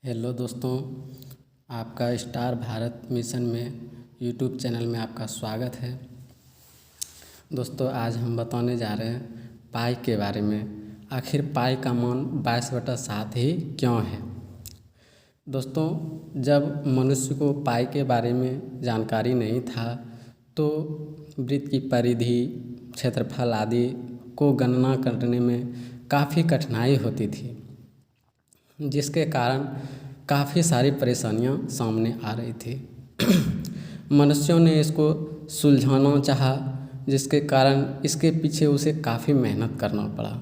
Hello दोस्तों, आपका star Bharat mission में यूट्यूब चैनल में आपका स्वागत है। दोस्तों, आज हम बताने जा रहे हैं पाई के बारे में। आखिर पाई का मान 22/7 ही क्यों है। दोस्तों, जब मनुष्य को पाई के बारे में जानकारी नहीं था तो वृत्त की परिधि, क्षेत्रफल आदि को गणना करने में काफ़ी कठिनाई होती थी, जिसके कारण काफ़ी सारी परेशानियां सामने आ रही थी। मनुष्यों ने इसको सुलझाना चाहा, जिसके कारण इसके पीछे उसे काफ़ी मेहनत करना पड़ा,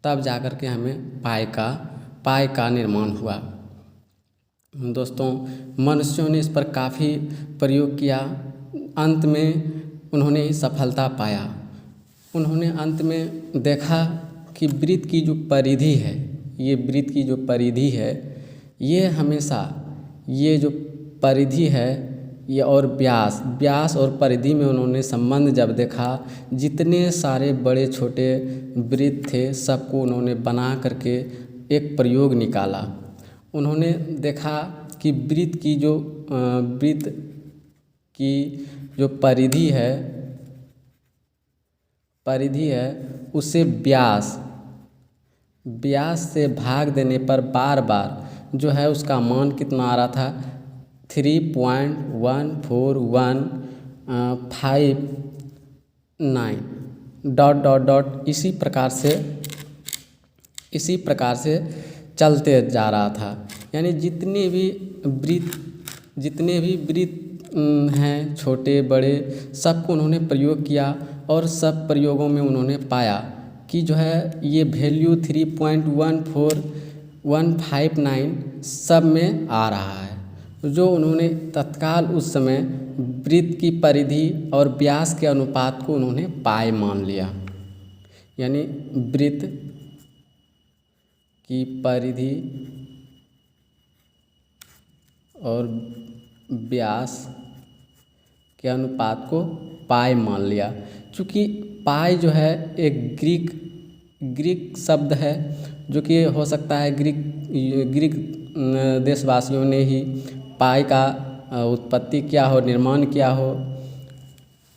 तब जाकर के हमें पाई का निर्माण हुआ। दोस्तों, मनुष्यों ने इस पर काफ़ी प्रयोग किया। अंत में उन्होंने सफलता पाया। उन्होंने अंत में देखा कि वृत्त की जो परिधि है, ये वृत्त की जो परिधि है, ये हमेशा ये जो परिधि है ये और व्यास और परिधि में उन्होंने संबंध जब देखा, जितने सारे बड़े छोटे वृत्त थे सबको उन्होंने बना करके एक प्रयोग निकाला। उन्होंने देखा कि वृत्त की जो परिधि है उसे व्यास से भाग देने पर बार बार जो है उसका मान कितना आ रहा था, 3.1415 डॉट इसी प्रकार से चलते जा रहा था। यानी जितने भी वृत्त हैं, छोटे बड़े, सबको उन्होंने प्रयोग किया और सब प्रयोगों में उन्होंने पाया कि जो है ये वैल्यू 3.14159 सब में आ रहा है। जो उन्होंने तत्काल उस समय वृत्त की परिधि और व्यास के अनुपात को उन्होंने पाई मान लिया। यानी वृत्त की परिधि और व्यास के अनुपात को पाई मान लिया। चूँकि पाई जो है एक ग्रीक शब्द है, जो कि हो सकता है ग्रीक देशवासियों ने ही पाई का उत्पत्ति किया हो, निर्माण किया हो,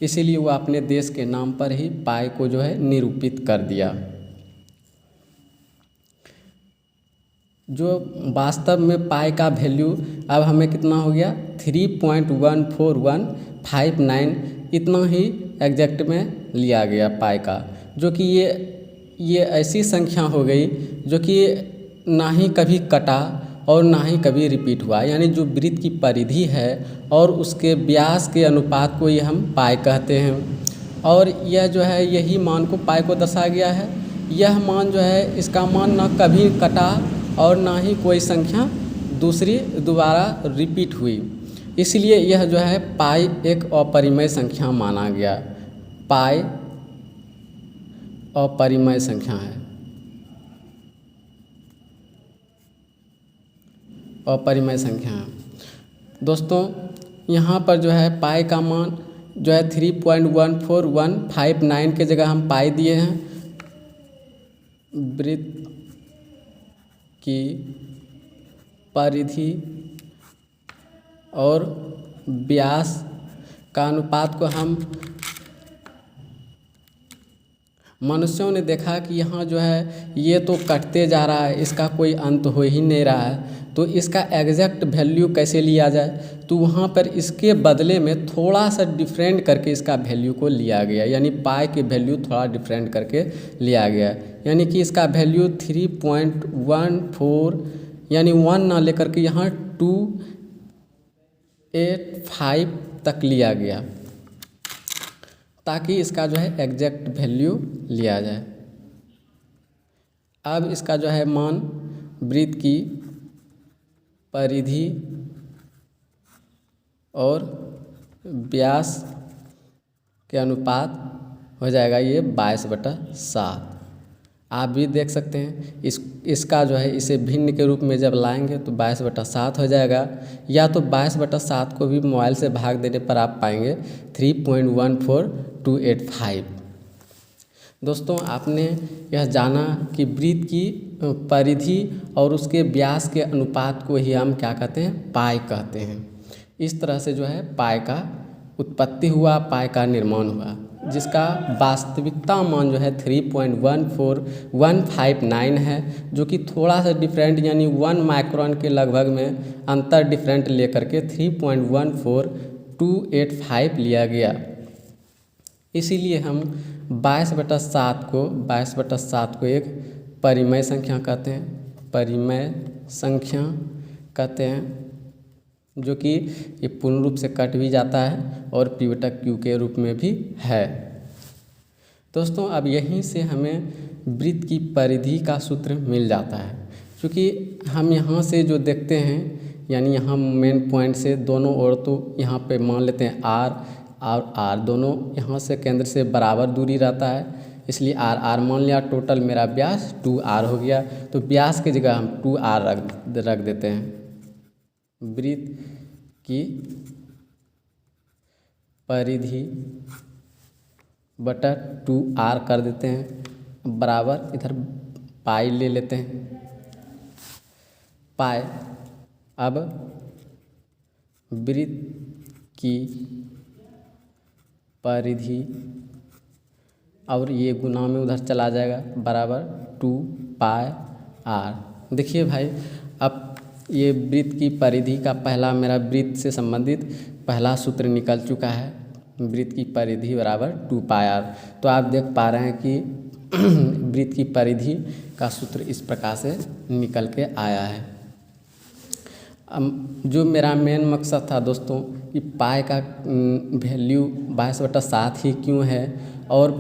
इसीलिए वो अपने देश के नाम पर ही पाई को जो है निरूपित कर दिया। जो वास्तव में पाई का वैल्यू अब हमें कितना हो गया, 3.14159 इतना ही एग्जैक्ट में लिया गया पाई का, जो कि ये ऐसी संख्या हो गई जो कि ना ही कभी कटा और ना ही कभी रिपीट हुआ। यानी जो वृत्त की परिधि है और उसके व्यास के अनुपात को ये हम पाई कहते हैं, और यह जो है यही मान को पाई को दर्शाया गया है। यह मान जो है, इसका मान ना कभी कटा और ना ही कोई संख्या दोबारा रिपीट हुई, इसलिए यह जो है पाई एक अपरिमेय संख्या माना गया। पाई अपरिमेय संख्या है, अपरिमेय संख्या है। दोस्तों, यहाँ पर जो है पाई का मान जो है 3.14159 के जगह हम पाई दिए हैं। वृत्त की परिधि और व्यास का अनुपात को हम मनुष्यों ने देखा कि यहाँ जो है ये तो कटते जा रहा है, इसका कोई अंत हो ही नहीं रहा है, तो इसका एग्जैक्ट वैल्यू कैसे लिया जाए। तो वहाँ पर इसके बदले में थोड़ा सा डिफरेंट करके इसका वैल्यू को लिया गया। यानी पाई के वैल्यू थोड़ा डिफरेंट करके लिया गया। यानी कि इसका वैल्यू 3.14 यानी 1 ना लेकर के यहाँ 285 तक लिया गया, ताकि इसका जो है एग्जैक्ट वैल्यू लिया जाए। अब इसका जो है मान वृत्त की परिधि और व्यास के अनुपात हो जाएगा ये 22/7। आप भी देख सकते हैं इसका जो है इसे भिन्न के रूप में जब लाएंगे तो 22/7 हो जाएगा, या तो 22/7 को भी मोबाइल से भाग देने पर आप पाएंगे 3.14285। दोस्तों, आपने यह जाना कि वृत्त की परिधि और उसके व्यास के अनुपात को ही हम क्या कहते हैं, पाई कहते हैं। इस तरह से जो है पाई का उत्पत्ति हुआ, पाई का निर्माण हुआ, जिसका वास्तविकता मान जो है 3.14159 है, जो कि थोड़ा सा डिफरेंट यानी 1 माइक्रोन के लगभग में अंतर डिफरेंट लेकर के 3.14285 लिया गया। इसीलिए हम 22/7 को एक परिमेय संख्या कहते हैं, परिमेय संख्या कहते हैं, जो कि ये पूर्ण रूप से कट भी जाता है और पिवटक क्यू के रूप में भी है। दोस्तों अब यहीं से हमें वृत्त की परिधि का सूत्र मिल जाता है, क्योंकि हम यहाँ से जो देखते हैं यानी यहाँ मेन पॉइंट से दोनों ओर तो यहाँ पे मान लेते हैं आर और आर दोनों यहाँ से केंद्र से बराबर दूरी रहता है, इसलिए आर आर मान लिया। टोटल मेरा व्यास 2r हो गया, तो व्यास की जगह हम 2r रख देते हैं। वृत्त की परिधि बटा 2r कर देते हैं, बराबर इधर पाई ले लेते हैं। पाई अब वृत्त की परिधि और ये गुना में उधर चला जाएगा, बराबर 2πr। देखिए भाई, अब ये वृत्त की परिधि का पहला मेरा वृत्त से संबंधित पहला सूत्र निकल चुका है, वृत्त की परिधि बराबर 2πr। तो आप देख पा रहे हैं कि वृत्त की परिधि का सूत्र इस प्रकार से निकल के आया है। जो मेरा मेन मकसद था दोस्तों कि पाई का वैल्यू 22/7 ही क्यों है और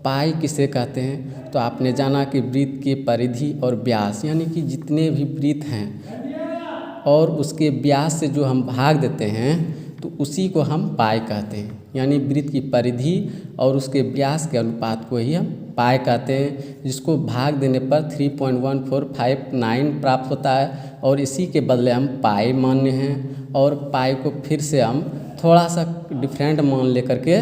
पाई किसे कहते हैं, तो आपने जाना कि वृत्त की परिधि और व्यास यानी कि जितने भी वृत्त हैं और उसके व्यास से जो हम भाग देते हैं तो उसी को हम पाई कहते हैं। यानी वृत्त की परिधि और उसके व्यास के अनुपात को ही हम पाई कहते हैं, जिसको भाग देने पर 3.1459 प्राप्त होता है और इसी के बदले हम पाई मानने हैं। और पाई को फिर से हम थोड़ा सा डिफरेंट मान लेकर के,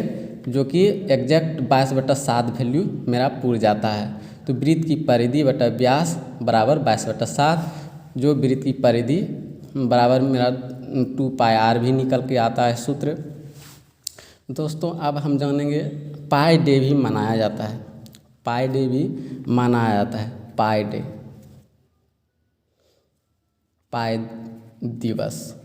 जो कि एग्जैक्ट 22/7 वैल्यू मेरा पूर जाता है। तो वृत्त की परिधि बटा व्यास बराबर 22/7, जो वृत्त की परिधि बराबर मेरा 2πr भी निकल के आता है सूत्र। दोस्तों अब हम जानेंगे पाई डे भी मनाया जाता है, पाई डे भी मनाया जाता है, पाई डे, पाई दिवस,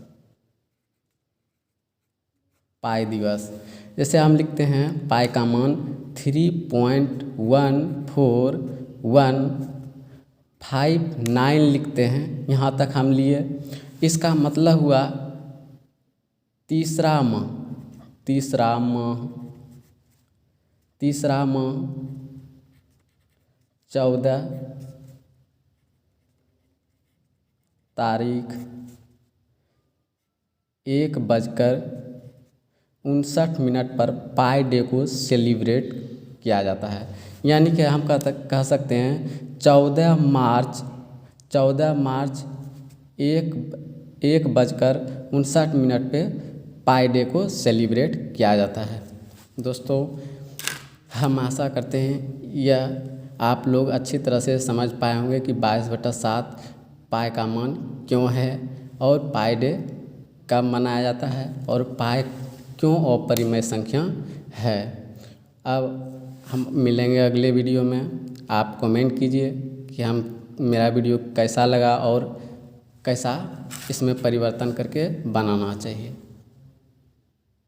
पाई दिवस। जैसे हम लिखते हैं पाई का मान 3.14159 लिखते हैं, यहाँ तक हम लिए। इसका मतलब हुआ तीसरा माह 14 तारीख 1:59 पर पाई डे को सेलिब्रेट किया जाता है। यानी कि हम कह सकते हैं 14 मार्च 1:59 पे पाई डे को सेलिब्रेट किया जाता है। दोस्तों हम आशा करते हैं यह आप लोग अच्छी तरह से समझ पाए होंगे कि 22/7 पाई का मान क्यों है और पाई डे कब मनाया जाता है और पाई क्यों अपरिमेय संख्या है। अब हम मिलेंगे अगले वीडियो में। आप कमेंट कीजिए कि मेरा वीडियो कैसा लगा और कैसा इसमें परिवर्तन करके बनाना चाहिए।